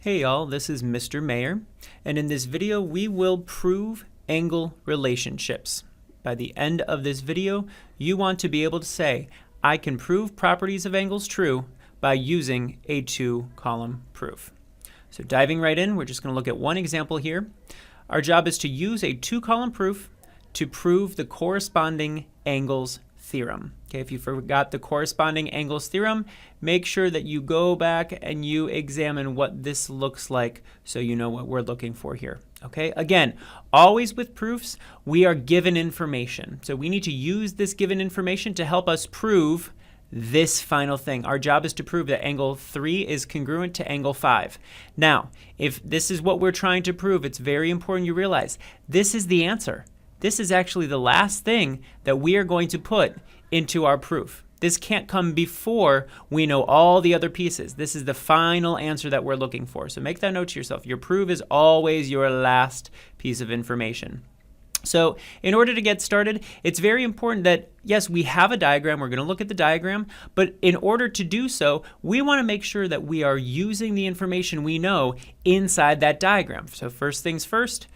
Hey y'all, this is Mr. Mayor, and in this video we will prove angle relationships. By the end of this video, you want to be able to say, I can prove properties of angles true by using a two-column proof. So diving right in, we're just going to look at one example here. Our job is to use a two-column proof to prove the corresponding angles theorem. Okay, if you forgot the corresponding angles theorem, make sure that you go back and you examine what this looks like so you know what we're looking for here. Okay, again, always with proofs, we are given information. So we need to use this given information to help us prove this final thing. Our job is to prove that angle 3 is congruent to angle 5. Now, if this is what we're trying to prove, it's very important you realize this is the answer. This is actually the last thing that we are going to put into our proof. This can't come before we know all the other pieces. This is the final answer that we're looking for. So make that note to yourself. Your proof is always your last piece of information. So in order to get started, it's very important that, yes, we have a diagram. We're going to look at the diagram. But in order to do so, we want to make sure that we are using the information we know inside that diagram. So first things first,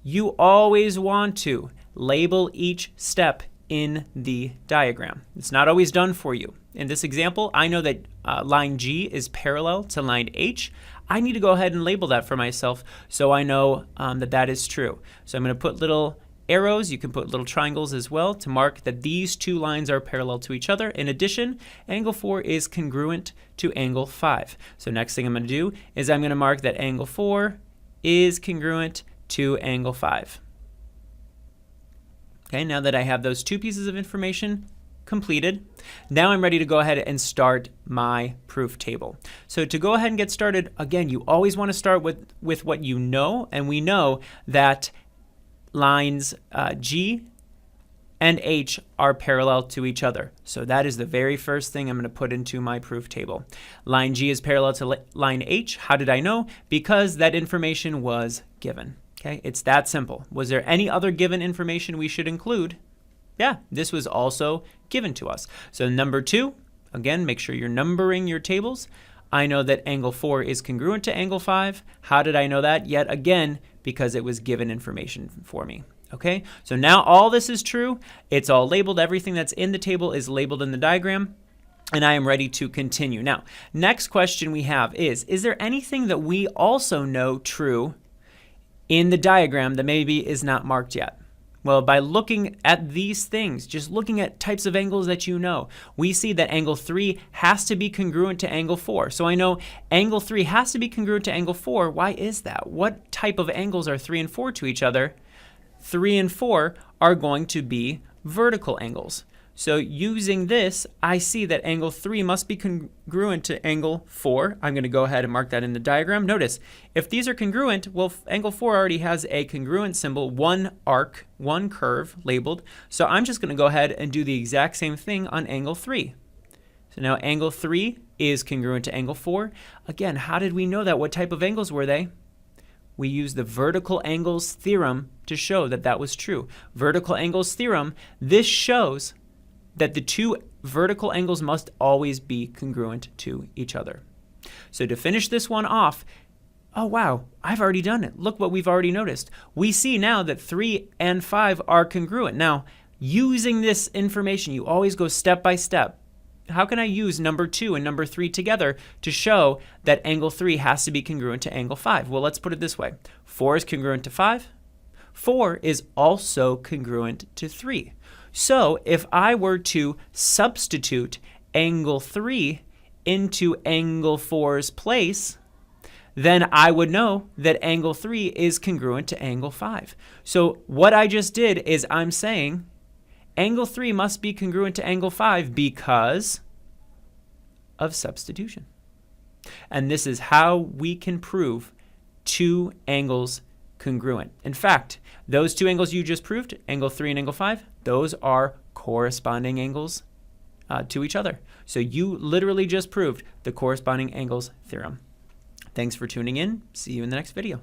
you always want to label each step in the diagram. It's not always done for you. In this example, I know that line G is parallel to line H. I need to go ahead and label that for myself so I know that that is true. So I'm going to put little arrows. You can put little triangles as well to mark that these two lines are parallel to each other. In addition, angle 4 is congruent to angle 5. So next thing I'm going to do is I'm going to mark that angle 4 is congruent to angle 5. Okay, now that I have those two pieces of information completed, now I'm ready to go ahead and start my proof table. So to go ahead and get started, again, you always want to start with what you know, and we know that lines G and H are parallel to each other. So that is the very first thing I'm going to put into my proof table. Line G is parallel to line H. How did I know? Because that information was given. Okay, it's that simple. Was there any other given information we should include? Yeah, this was also given to us. So number 2, again, make sure you're numbering your tables. I know that angle 4 is congruent to angle 5. How did I know that? Yet again, because it was given information for me. Okay, so now all this is true. It's all labeled. Everything that's in the table is labeled in the diagram. And I am ready to continue. Now, next question we have is there anything that we also know true in the diagram that maybe is not marked yet? Well, by looking at these things, just looking at types of angles that you know, we see that angle 3 has to be congruent to angle 4. So I know angle 3 has to be congruent to angle 4. Why is that? What type of angles are 3 and 4 to each other? 3 and 4 are going to be vertical angles. So using this, I see that angle 3 must be congruent to angle 4. I'm going to go ahead and mark that in the diagram. Notice, if these are congruent, well, angle 4 already has a congruent symbol, one arc, one curve labeled. So I'm just going to go ahead and do the exact same thing on angle 3. So now angle 3 is congruent to angle 4. Again, how did we know that? What type of angles were they? We used the vertical angles theorem to show that that was true. Vertical angles theorem, this shows that the two vertical angles must always be congruent to each other. So to finish this one off, oh wow, I've already done it. Look what we've already noticed. We see now that 3 and 5 are congruent. Now, using this information, you always go step by step. How can I use number 2 and number 3 together to show that angle 3 has to be congruent to angle 5? Well, let's put it this way. 4 is congruent to 5. 4 is also congruent to 3. So if I were to substitute angle 3 into angle 4's place, then I would know that angle 3 is congruent to angle 5. So what I just did is I'm saying angle 3 must be congruent to angle 5 because of substitution. And this is how we can prove two angles congruent. In fact, those two angles you just proved, angle 3 and angle 5, those are corresponding angles to each other. So you literally just proved the corresponding angles theorem. Thanks for tuning in. See you in the next video.